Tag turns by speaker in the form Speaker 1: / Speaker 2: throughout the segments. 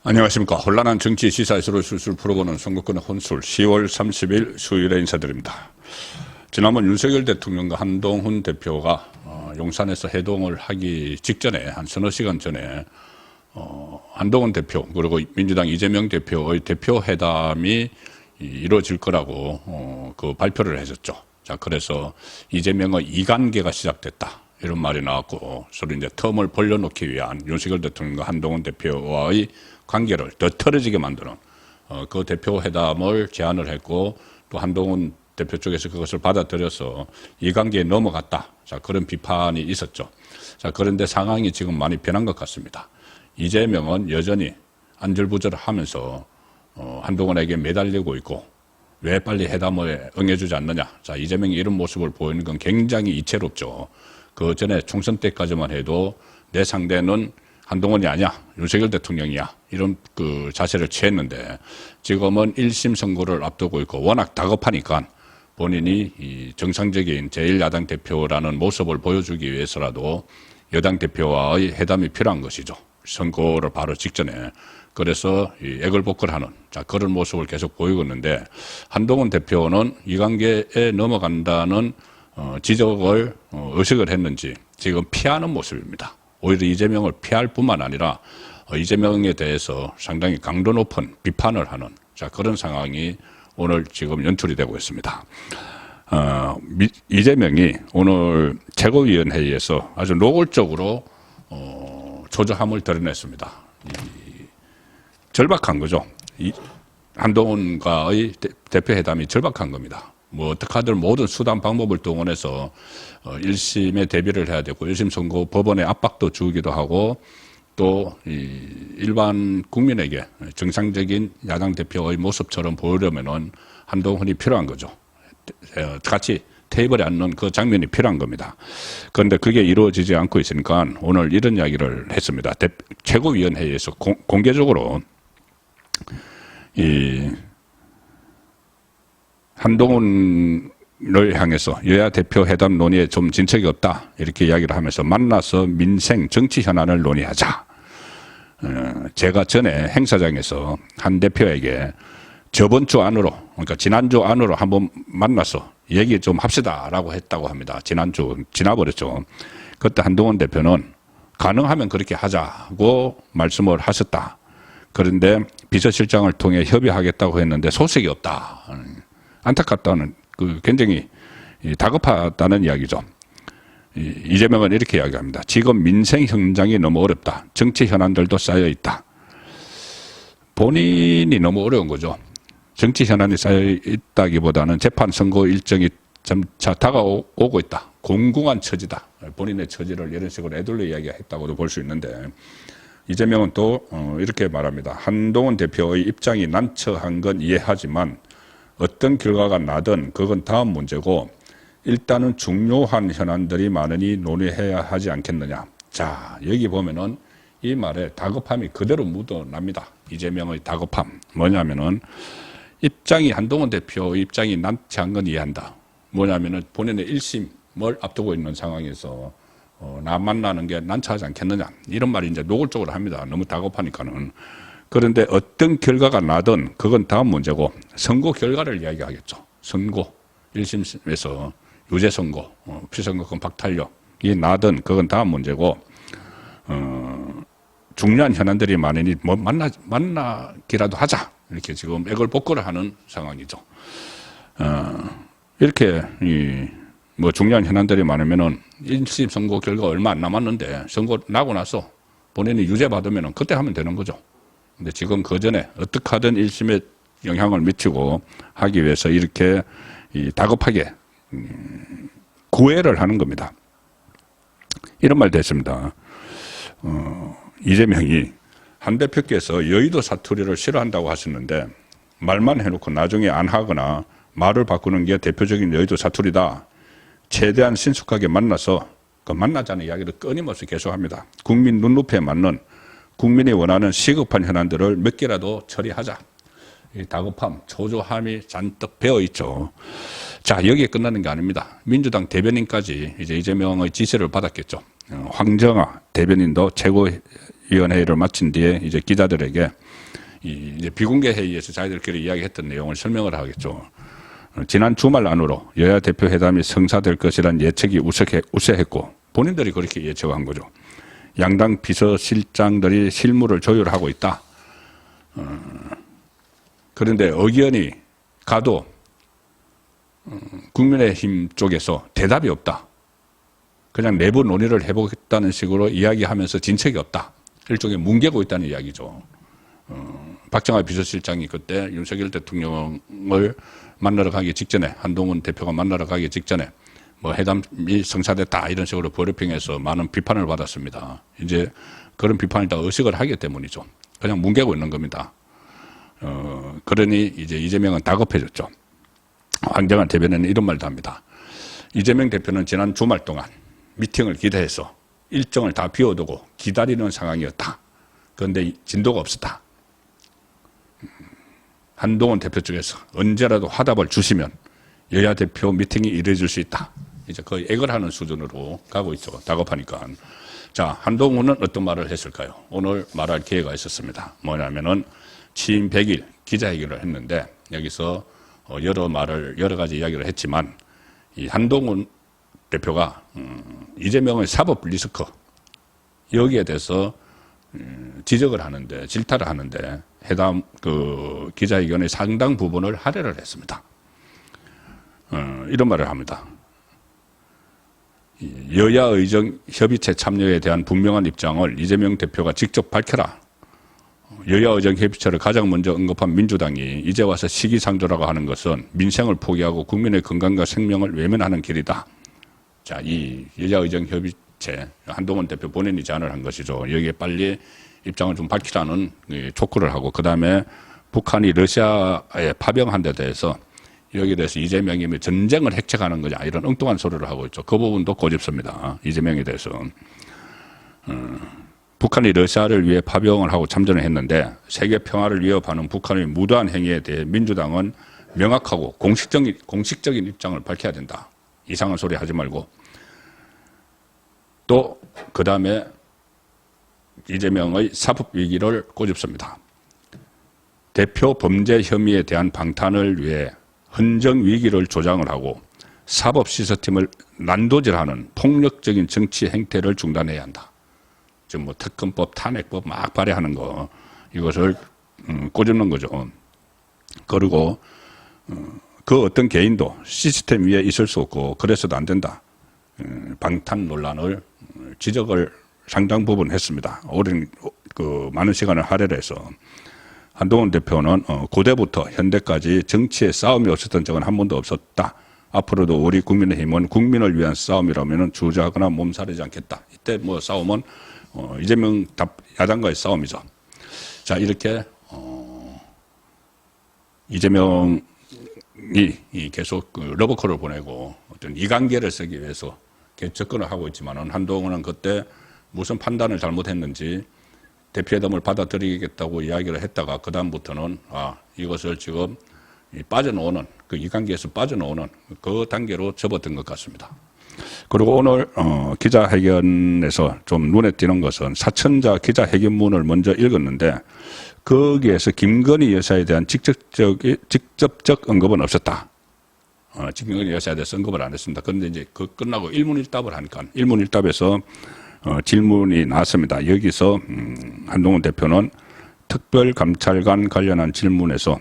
Speaker 1: 안녕하십니까. 혼란한 정치 시사에서로 술술 풀어보는 선거권의 혼술 10월 30일 수요일에 인사드립니다. 지난번 윤석열 대통령과 한동훈 대표가 용산에서 회동을 하기 직전에 한 서너 시간 전에 한동훈 대표 그리고 민주당 이재명 대표의 대표 회담이 이루어질 거라고 그 발표를 했었죠. 자, 그래서 이재명의 이관계가 시작됐다. 이런 말이 나왔고, 서로 이제 텀을 벌려놓기 위한 윤석열 대통령과 한동훈 대표와의 관계를 더 틀어지게 만드는 그 대표 회담을 제안을 했고, 또 한동훈 대표 쪽에서 그것을 받아들여서 이 관계에 넘어갔다. 자, 그런 비판이 있었죠. 자, 그런데 상황이 지금 많이 변한 것 같습니다. 이재명은 여전히 안절부절하면서 한동훈에게 매달리고 있고, 왜 빨리 회담에 응해주지 않느냐. 자, 이재명이 이런 모습을 보이는 건 굉장히 이채롭죠. 그 전에 총선 때까지만 해도 내 상대는 한동훈이 아니야, 윤석열 대통령이야, 이런 그 자세를 취했는데, 지금은 1심 선고를 앞두고 있고 워낙 다급하니까 본인이 이 정상적인 제1야당 대표라는 모습을 보여주기 위해서라도 여당 대표와의 회담이 필요한 것이죠. 선거를 바로 직전에. 그래서 이 애걸복걸하는, 자, 그런 모습을 계속 보이고 있는데, 한동훈 대표는 이 관계에 넘어간다는 지적을 의식을 했는지 지금 피하는 모습입니다. 오히려 이재명을 피할 뿐만 아니라 이재명에 대해서 상당히 강도 높은 비판을 하는, 자, 그런 상황이 오늘 지금 연출이 되고 있습니다. 이재명이 오늘 최고위원회의에서 아주 노골적으로 초조함을 드러냈습니다. 절박한 거죠. 한동훈과의 대표회담이 절박한 겁니다. 뭐 어떻게든 모든 수단 방법을 동원해서 1심에 대비를 해야 되고, 1심 선고 법원에 압박도 주기도 하고, 또 일반 국민에게 정상적인 야당 대표의 모습처럼 보이려면은 한동훈이 필요한 거죠. 같이 테이블에 앉는 그 장면이 필요한 겁니다. 그런데 그게 이루어지지 않고 있으니까 오늘 이런 이야기를 했습니다. 최고위원회의에서 공개적으로 한동훈을 향해서 여야 대표 회담 논의에 좀 진척이 없다, 이렇게 이야기를 하면서 만나서 민생 정치 현안을 논의하자. 제가 전에 행사장에서 한 대표에게 저번 주 안으로, 그러니까 지난주 안으로 한번 만나서 얘기 좀 합시다라고 했다고 합니다. 지난주 지나버렸죠. 그때 한동훈 대표는 가능하면 그렇게 하자고 말씀을 하셨다. 그런데 비서실장을 통해 협의하겠다고 했는데 소식이 없다. 안타깝다는, 굉장히 다급하다는 이야기죠. 이재명은 이렇게 이야기합니다. 지금 민생 현장이 너무 어렵다. 정치 현안들도 쌓여 있다. 본인이 너무 어려운 거죠. 정치 현안이 쌓여 있다기보다는 재판 선고 일정이 점차 다가오고 있다. 공공한 처지다. 본인의 처지를 이런 식으로 애둘러 이야기했다고도 볼 수 있는데, 이재명은 또 이렇게 말합니다. 한동훈 대표의 입장이 난처한 건 이해하지만 어떤 결과가 나든 그건 다음 문제고, 일단은 중요한 현안들이 많으니 논의해야 하지 않겠느냐. 자, 여기 보면은 이 말에 다급함이 그대로 묻어납니다. 이재명의 다급함. 뭐냐면은 한동훈 대표의 입장이 난처한 건 이해한다. 뭐냐면은 본인의 1심을 앞두고 있는 상황에서 나 만나는 게 난처하지 않겠느냐. 이런 말이 이제 노골적으로 합니다. 너무 다급하니까는. 그런데 어떤 결과가 나든 그건 다음 문제고, 선고 결과를 이야기하겠죠. 선고, 1심에서 유죄 선고, 피선거권 박탈력이 나든 그건 다음 문제고, 중요한 현안들이 많으니 뭐 만나기라도 하자. 이렇게 지금 애걸복걸을 하는 상황이죠. 이렇게 뭐 중요한 현안들이 많으면은 1심 선고 결과 얼마 안 남았는데 선고 나고 나서 본인이 유죄 받으면은 그때 하면 되는 거죠. 근데 지금 그 전에 어떻게 하든 1심에 영향을 미치고 하기 위해서 이렇게 다급하게 구애를 하는 겁니다. 이런 말도 했습니다. 이재명이 한 대표께서 여의도 사투리를 싫어한다고 하셨는데 말만 해놓고 나중에 안 하거나 말을 바꾸는 게 대표적인 여의도 사투리다. 최대한 신속하게 만나서 그 만나자는 이야기를 끊임없이 계속합니다. 국민 눈높이에 맞는, 국민이 원하는 시급한 현안들을 몇 개라도 처리하자. 이 다급함, 초조함이 잔뜩 배어 있죠. 자, 여기에 끝나는 게 아닙니다. 민주당 대변인까지 이제 이재명의 지시를 받았겠죠. 황정아 대변인도 최고위원회의를 마친 뒤에 이제 기자들에게 이제 비공개 회의에서 자기들끼리 이야기했던 내용을 설명을 하겠죠. 지난 주말 안으로 여야 대표 회담이 성사될 것이라는 예측이 우세했고 본인들이 그렇게 예측한 거죠. 양당 비서실장들이 실무를 조율하고 있다. 그런데 의견이 가도 국민의힘 쪽에서 대답이 없다. 그냥 내부 논의를 해보겠다는 식으로 이야기하면서 진척이 없다. 일종의 뭉개고 있다는 이야기죠. 박정아 비서실장이 그때 윤석열 대통령을 만나러 가기 직전에, 한동훈 대표가 만나러 가기 직전에 뭐 회담이 성사됐다 이런 식으로 브리핑해서 많은 비판을 받았습니다. 이제 그런 비판을 다 의식을 하기 때문이죠. 그냥 뭉개고 있는 겁니다. 그러니 이제 이재명은 다급해졌죠. 황정한 대변인은 이런 말도 합니다. 이재명 대표는 지난 주말 동안 미팅을 기대해서 일정을 다 비워두고 기다리는 상황이었다. 그런데 진도가 없었다. 한동훈 대표 쪽에서 언제라도 화답을 주시면 여야 대표 미팅이 이루어질 수 있다. 이제 거의 액을 하는 수준으로 가고 있죠. 다급하니까. 자, 한동훈은 어떤 말을 했을까요? 오늘 말할 기회가 있었습니다. 뭐냐면은 취임 100일 기자회견을 했는데 여기서 여러 가지 이야기를 했지만 이 한동훈 대표가 이재명의 사법 리스크 여기에 대해서 지적을 하는데 질타를 하는데 회담 그 기자회견의 상당 부분을 할애를 했습니다. 이런 말을 합니다. 여야 의정 협의체 참여에 대한 분명한 입장을 이재명 대표가 직접 밝혀라. 여야 의정 협의체를 가장 먼저 언급한 민주당이 이제 와서 시기상조라고 하는 것은 민생을 포기하고 국민의 건강과 생명을 외면하는 길이다. 자, 이 여야 의정 협의체 한동훈 대표 본인이 제안을 한 것이죠. 여기에 빨리 입장을 좀 밝히라는 촉구를 하고 그다음에 북한이 러시아에 파병한 데 대해서 여기에 대해서 이재명이 전쟁을 핵책하는 거냐 이런 엉뚱한 소리를 하고 있죠. 그 부분도 고집습니다. 이재명에 대해서. 북한이 러시아를 위해 파병을 하고 참전을 했는데 세계 평화를 위협하는 북한의 무도한 행위에 대해 민주당은 명확하고 공식적인 입장을 밝혀야 된다. 이상한 소리 하지 말고. 또 그다음에 이재명의 사법 위기를 꼬집습니다. 대표 범죄 혐의에 대한 방탄을 위해 헌정 위기를 조장을 하고 사법 시스템을 난도질하는 폭력적인 정치 행태를 중단해야 한다. 지금 뭐 특검법, 탄핵법 막 발의하는 거 이것을 꼬집는 거죠. 그리고 그 어떤 개인도 시스템 위에 있을 수 없고 그래서도 안 된다. 방탄 논란을 지적을 상당 부분 했습니다. 오랜 많은 시간을 할애를 해서 한동훈 대표는 고대부터 현대까지 정치에 싸움이 없었던 적은 한 번도 없었다. 앞으로도 우리 국민의힘은 국민을 위한 싸움이라면 주저하거나 몸살이지 않겠다. 이때 뭐 싸움은 이재명 야당과의 싸움이죠. 자, 이렇게 이재명이 계속 러브콜을 보내고 어떤 이관계를 쓰기 위해서 접근을 하고 있지만은 한동훈은 그때 무슨 판단을 잘못했는지 대표회담을 받아들이겠다고 이야기를 했다가 그 다음부터는 이것을 지금 빠져나오는 그 이관계에서 빠져나오는 그 단계로 접어든 것 같습니다. 그리고 오늘 기자회견에서 좀 눈에 띄는 것은 사천자 기자회견문을 먼저 읽었는데 거기에서 김건희 여사에 대한 직접적 언급은 없었다. 김건희 여사에 대해서 언급을 안 했습니다. 그런데 이제 그 끝나고 일문일답을 하니까 일문일답에서 질문이 나왔습니다. 여기서 한동훈 대표는 특별감찰관 관련한 질문에서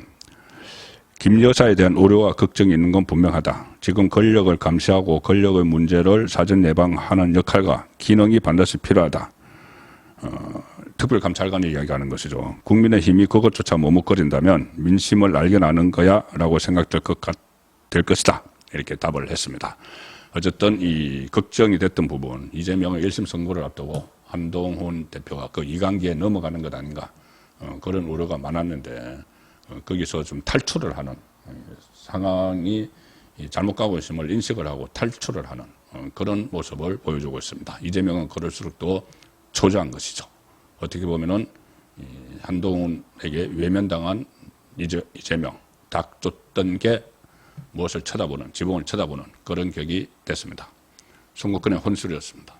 Speaker 1: 김 여사에 대한 우려와 걱정이 있는 건 분명하다. 지금 권력을 감시하고 권력의 문제를 사전 예방하는 역할과 기능이 반드시 필요하다. 특별감찰관이 이야기하는 것이죠. 국민의힘이 그것조차 머뭇거린다면 민심을 알겨나는 거야 라고 생각될 것이다. 이렇게 답을 했습니다. 어쨌든 이 걱정이 됐던 부분, 이재명의 1심 선고를 앞두고 한동훈 대표가 그 이관계에 넘어가는 것 아닌가 그런 우려가 많았는데 거기서 좀 탈출을 하는 상황이 잘못 가고 있음을 인식을 하고 탈출을 하는 그런 모습을 보여주고 있습니다. 이재명은 그럴수록 더 초조한 것이죠. 어떻게 보면은 한동훈에게 외면당한 이재명, 닭 쫓던 게 무엇을 쳐다보는, 지붕을 쳐다보는 그런 격이 됐습니다. 송국근의 혼술이었습니다.